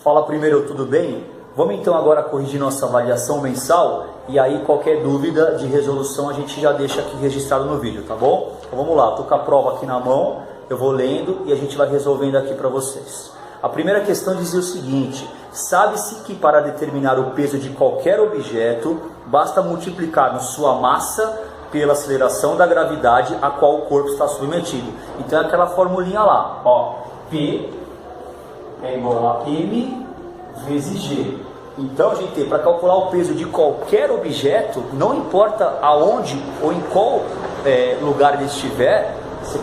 Fala primeiro, tudo bem? Vamos então agora corrigir nossa avaliação mensal e aí qualquer dúvida de resolução a gente já deixa aqui registrado no vídeo, tá bom? Então vamos lá, tô com a prova aqui na mão, eu vou lendo e a gente vai resolvendo aqui para vocês. A primeira questão dizia o seguinte: sabe-se que para determinar o peso de qualquer objeto, basta multiplicar sua massa pela aceleração da gravidade a qual o corpo está submetido. Então é aquela formulinha lá, ó, P é igual a M vezes G. Então, gente, para calcular o peso de qualquer objeto, não importa aonde ou em qual lugar ele estiver,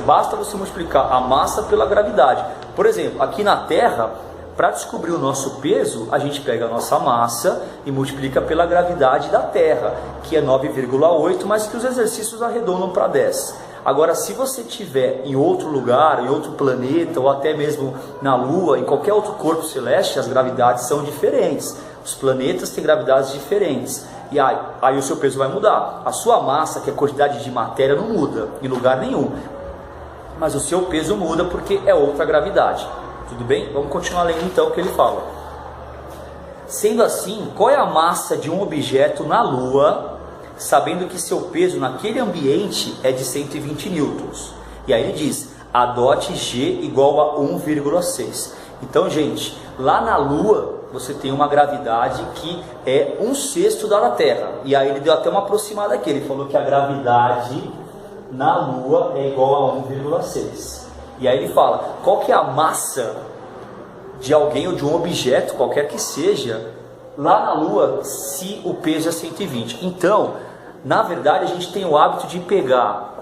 basta você multiplicar a massa pela gravidade. Por exemplo, aqui na Terra, para descobrir o nosso peso, a gente pega a nossa massa e multiplica pela gravidade da Terra, que é 9,8, mas que os exercícios arredondam para 10. Agora, se você estiver em outro lugar, em outro planeta, ou até mesmo na Lua, em qualquer outro corpo celeste, as gravidades são diferentes. Os planetas têm gravidades diferentes. E aí o seu peso vai mudar. A sua massa, que é a quantidade de matéria, não muda em lugar nenhum. Mas o seu peso muda porque é outra gravidade. Tudo bem? Vamos continuar lendo então o que ele fala. Sendo assim, qual é a massa de um objeto na Lua, sabendo que seu peso naquele ambiente é de 120 newtons? E aí ele diz, adote G igual a 1,6. Então, gente, lá na Lua você tem uma gravidade que é 1/6 da da Terra. E aí ele deu até uma aproximada aqui, ele falou que a gravidade na Lua é igual a 1,6. E aí ele fala, qual que é a massa de alguém ou de um objeto, qualquer que seja, lá na Lua, se o peso é 120. Então, na verdade, a gente tem o hábito de pegar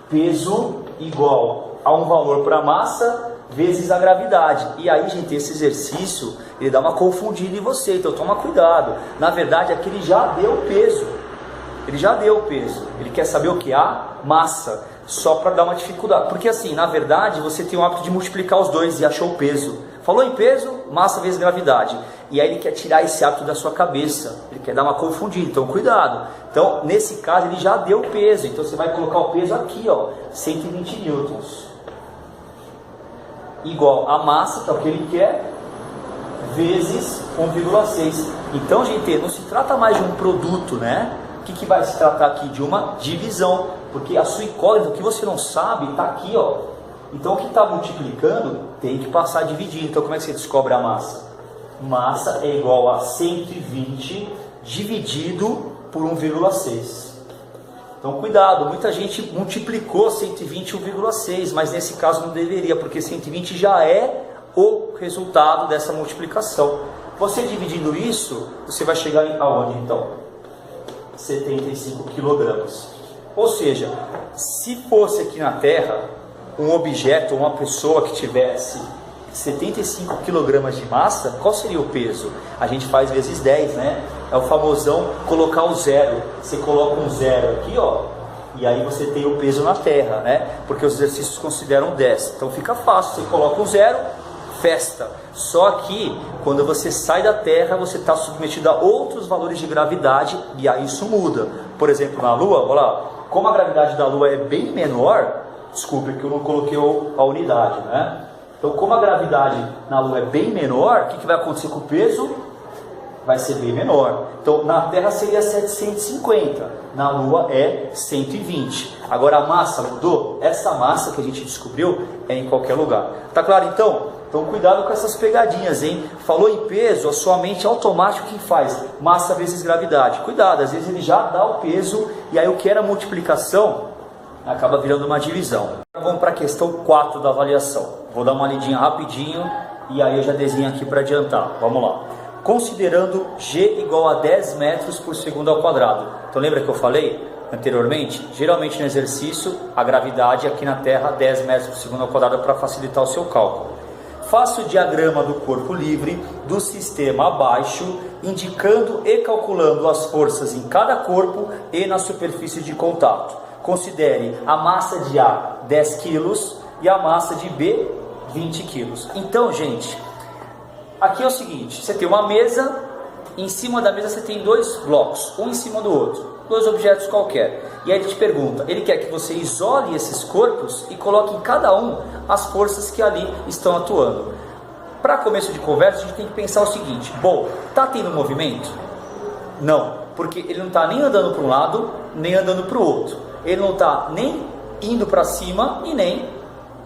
peso igual a um valor para massa vezes a gravidade. E aí, gente, esse exercício, ele dá uma confundida em você, então toma cuidado. Na verdade, aqui ele já deu o peso. Ele já deu o peso. Ele quer saber o que? A massa. Só para dar uma dificuldade. Porque assim, na verdade, você tem o hábito de multiplicar os dois e achou o peso. Falou em peso, massa vezes gravidade. E aí ele quer tirar esse hábito da sua cabeça. Ele quer dar uma confundida. Então, cuidado. Então, nesse caso, ele já deu o peso. Então, você vai colocar o peso aqui, ó, 120 newtons. Igual a massa, que é o que ele quer, vezes 1,6. Então, gente, não se trata mais de um produto, né? O que vai se tratar aqui? De uma divisão, porque a sua incógnita, o que você não sabe, está aqui, ó. Então o que está multiplicando tem que passar a dividir. Então como é que você descobre a massa? Massa é igual a 120 dividido por 1,6. Então cuidado, muita gente multiplicou 120 e 1,6, mas nesse caso não deveria, porque 120 já é o resultado dessa multiplicação. Você dividindo isso, você vai chegar aonde então? 75 quilogramas. Ou seja, se fosse aqui na Terra um objeto, uma pessoa que tivesse 75 quilogramas de massa, qual seria o peso? A gente faz vezes 10, né? É o famosão colocar o zero. Você coloca um zero aqui, ó, e aí você tem o peso na Terra, né? Porque os exercícios consideram 10. Então fica fácil, você coloca um zero, festa. Só que quando você sai da Terra, você está submetido a outros valores de gravidade e aí isso muda. Por exemplo, na Lua, olha lá, como a gravidade da Lua é bem menor, desculpe que eu não coloquei a unidade, né? Então, como a gravidade na Lua é bem menor, o que vai acontecer com o peso? Vai ser bem menor. Então, na Terra seria 750, na Lua é 120. Agora, a massa mudou? Essa massa que a gente descobriu é em qualquer lugar. Tá claro, então? Então, cuidado com essas pegadinhas, hein? Falou em peso, a sua mente automático o que faz? Massa vezes gravidade. Cuidado, às vezes ele já dá o peso e aí o que era multiplicação acaba virando uma divisão. Vamos para a questão 4 da avaliação. Vou dar uma lidinha rapidinho e aí eu já desenho aqui para adiantar. Vamos lá. Considerando G igual a 10 metros por segundo ao quadrado. Então lembra que eu falei anteriormente? Geralmente no exercício a gravidade aqui na Terra 10 metros por segundo ao quadrado para facilitar o seu cálculo. Faça o diagrama do corpo livre do sistema abaixo, indicando e calculando as forças em cada corpo e na superfície de contato. Considere a massa de A 10 kg e a massa de B 20 kg. Então, gente, aqui é o seguinte, você tem uma mesa, em cima da mesa você tem dois blocos, um em cima do outro, dois objetos qualquer. E aí ele te pergunta, ele quer que você isole esses corpos e coloque em cada um as forças que ali estão atuando. Para começo de conversa, a gente tem que pensar o seguinte: bom, tá tendo movimento? Não, porque ele não está nem andando para um lado, nem andando para o outro. Ele não está nem indo para cima e nem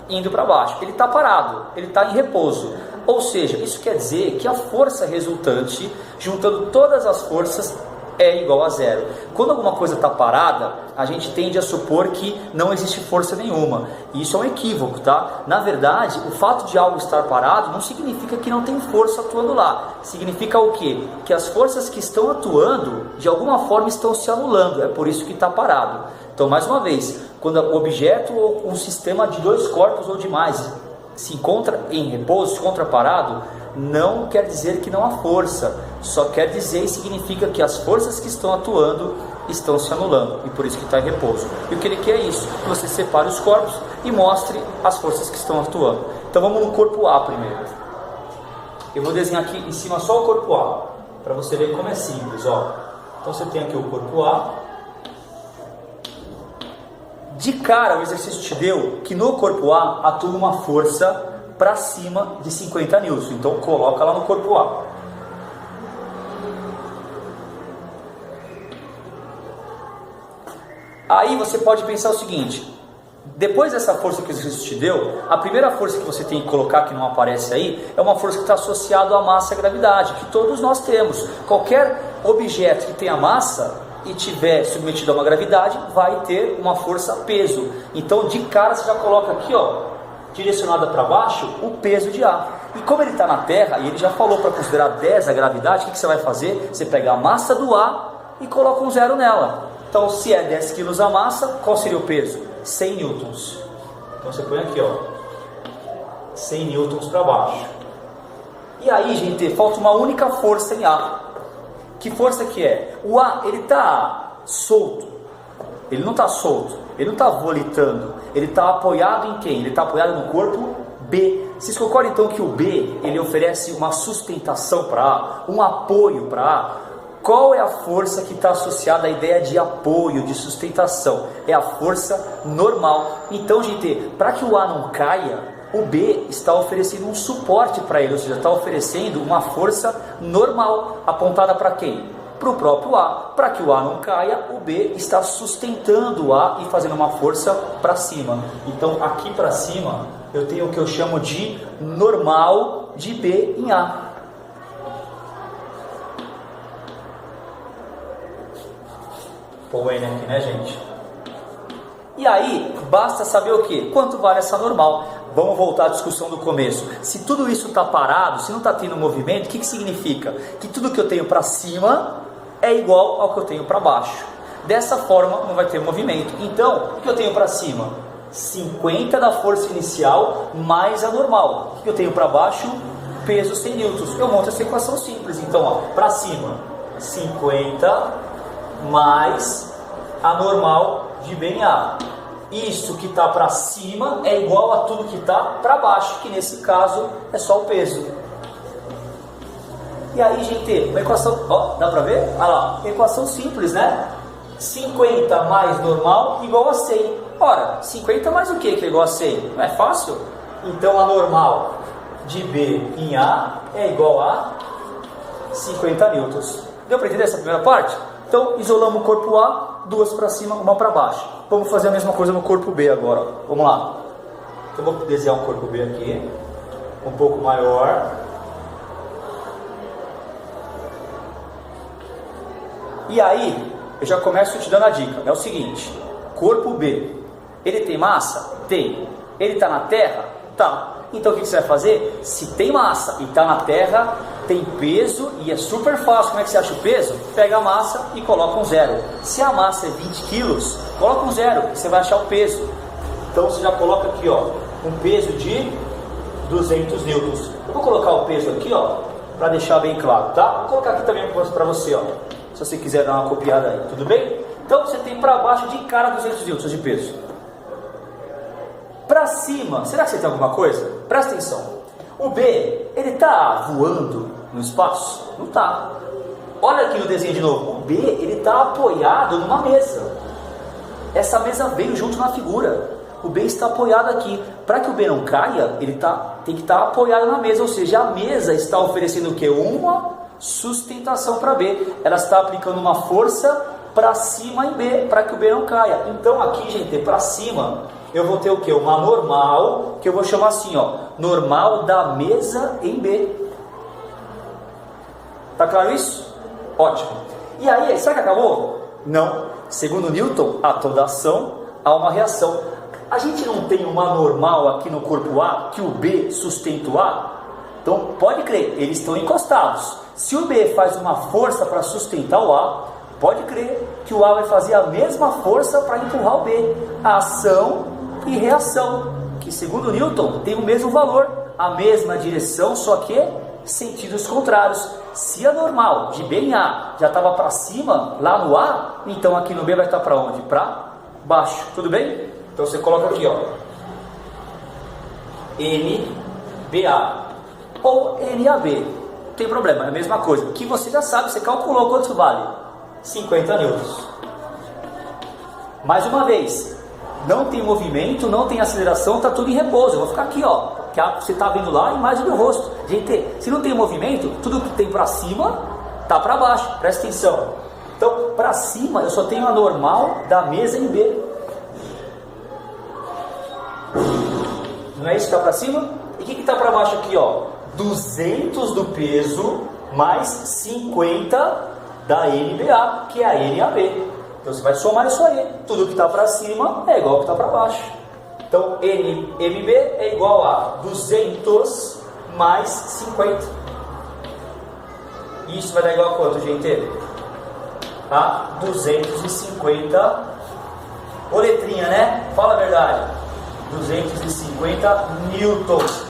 indo para baixo. Ele está parado, ele está em repouso. Ou seja, isso quer dizer que a força resultante, juntando todas as forças, é igual a zero. Quando alguma coisa está parada, a gente tende a supor que não existe força nenhuma. E isso é um equívoco, tá? Na verdade, o fato de algo estar parado não significa que não tem força atuando lá. Significa o quê? Que as forças que estão atuando, de alguma forma, estão se anulando. É por isso que está parado. Então, mais uma vez, quando o objeto ou um sistema de dois corpos ou de mais se encontra em repouso, se encontra parado, não quer dizer que não há força, só quer dizer e significa que as forças que estão atuando estão se anulando, e por isso que está em repouso. E o que ele quer é isso, que você separe os corpos e mostre as forças que estão atuando. Então vamos no corpo A primeiro. Eu vou desenhar aqui em cima só o corpo A, para você ver como é simples, ó. Então você tem aqui o corpo A. De cara o exercício te deu que no corpo A atua uma força para cima de 50 newtons, então coloca lá no corpo A. Aí você pode pensar o seguinte: depois dessa força que o exercício te deu, a primeira força que você tem que colocar, que não aparece aí, é uma força que está associada à massa e à gravidade, que todos nós temos. Qualquer objeto que tenha massa e tiver submetido a uma gravidade, vai ter uma força peso. Então de cara você já coloca aqui, ó, direcionada para baixo, o peso de A. E como ele está na Terra, e ele já falou para considerar 10 a gravidade, o que você vai fazer? Você pega a massa do A e coloca um zero nela. Então se é 10 kg a massa, qual seria o peso? 100 newtons. Então você põe aqui, ó, 100 newtons para baixo. E aí, gente, falta uma única força em A. Que força que é? O A, ele está solto. Ele não está solto. Ele não está volitando. Ele está apoiado em quem? Ele está apoiado no corpo B. Vocês concordam então que o B, ele oferece uma sustentação para A, um apoio para A? Qual é a força que está associada à ideia de apoio, de sustentação? É a força normal. Então, gente, para que o A não caia, o B está oferecendo um suporte para ele, ou seja, está oferecendo uma força normal, apontada para quem? Para o próprio A. Para que o A não caia, o B está sustentando o A e fazendo uma força para cima. Então, aqui para cima, eu tenho o que eu chamo de normal de B em A. Põe o N aqui, né, gente? E aí, basta saber o que? Quanto vale essa normal? Vamos voltar à discussão do começo. Se tudo isso está parado, se não está tendo movimento, o que significa? Que tudo que eu tenho para cima é igual ao que eu tenho para baixo. Dessa forma, não vai ter movimento. Então, o que eu tenho para cima? 50 da força inicial mais a normal. O que eu tenho para baixo? Peso 100 newtons. Eu monto essa equação simples. Então, para cima, 50 mais a normal de B em A. Isso que está para cima é igual a tudo que está para baixo, que nesse caso é só o peso. E aí, gente, uma equação, ó, dá para ver? Olha lá, equação simples, né? 50 mais normal igual a 100. Ora, 50 mais o que é igual a 100? Não é fácil? Então a normal de B em A é igual a 50 newtons. Deu para entender essa primeira parte? Então isolamos o corpo A, duas para cima, uma para baixo. Vamos fazer a mesma coisa no corpo B agora. Vamos lá. Então vou desenhar um corpo B aqui, um pouco maior. E aí, eu já começo te dando a dica. É o seguinte: corpo B, ele tem massa? Tem. Ele está na Terra? Tá. Então o que você vai fazer? Se tem massa e está na Terra, tem peso e é super fácil. Como é que você acha o peso? Pega a massa e coloca um zero. Se a massa é 20 quilos, coloca um zero, você vai achar o peso. Então você já coloca aqui, ó, um peso de 200 newtons. Eu vou colocar o peso aqui, ó, para deixar bem claro, tá? Vou colocar aqui também para você, ó, se você quiser dar uma copiada aí, tudo bem? Então você tem para baixo de cara 200 newtons de peso. Para cima, será que você tem alguma coisa? Presta atenção. O B, ele está voando no espaço? Não está. Olha aqui no desenho de novo. O B, ele está apoiado numa mesa. Essa mesa veio junto na figura. o B está apoiado aqui. Para que o B não caia, ele tem que estar apoiado na mesa, ou seja, a mesa está oferecendo o quê? Uma sustentação para B. Ela está aplicando uma força para cima em B, para que o B não caia. Então aqui, gente, para cima, eu vou ter o quê? Uma normal, que eu vou chamar assim, ó, normal da mesa em B. Tá claro isso? Ótimo. E aí, será que acabou? Não. Segundo Newton, a toda ação há uma reação. A gente não tem uma normal aqui no corpo A, que o B sustenta o A? Então, pode crer, eles estão encostados. Se o B faz uma força para sustentar o A, pode crer que o A vai fazer a mesma força para empurrar o B. A ação e reação, que segundo Newton tem o mesmo valor, a mesma direção, só que sentidos contrários. Se a normal de B em A já estava para cima, lá no A, então aqui no B vai estar para onde? Para baixo, tudo bem? Então você coloca aqui, ó, NBA ou NAB, não tem problema, é a mesma coisa, que você já sabe, você calculou quanto vale, 50 newtons. Mais uma vez, não tem movimento, não tem aceleração, está tudo em repouso. Eu vou ficar aqui, ó, que você está vendo lá a imagem do rosto. Gente, se não tem movimento, tudo que tem para cima está para baixo, presta atenção. Então, para cima eu só tenho a normal da mesa em B. Não é isso que está para cima? E o que está para baixo aqui, ó? 200 do peso mais 50 da NBA, que é a NAB. Então você vai somar isso aí. Tudo que está para cima é igual ao que está para baixo. Então NMB é igual a 200 mais 50. Isso vai dar igual a quanto, gente? A 250. Ô letrinha, né? Fala a verdade. 250 newtons.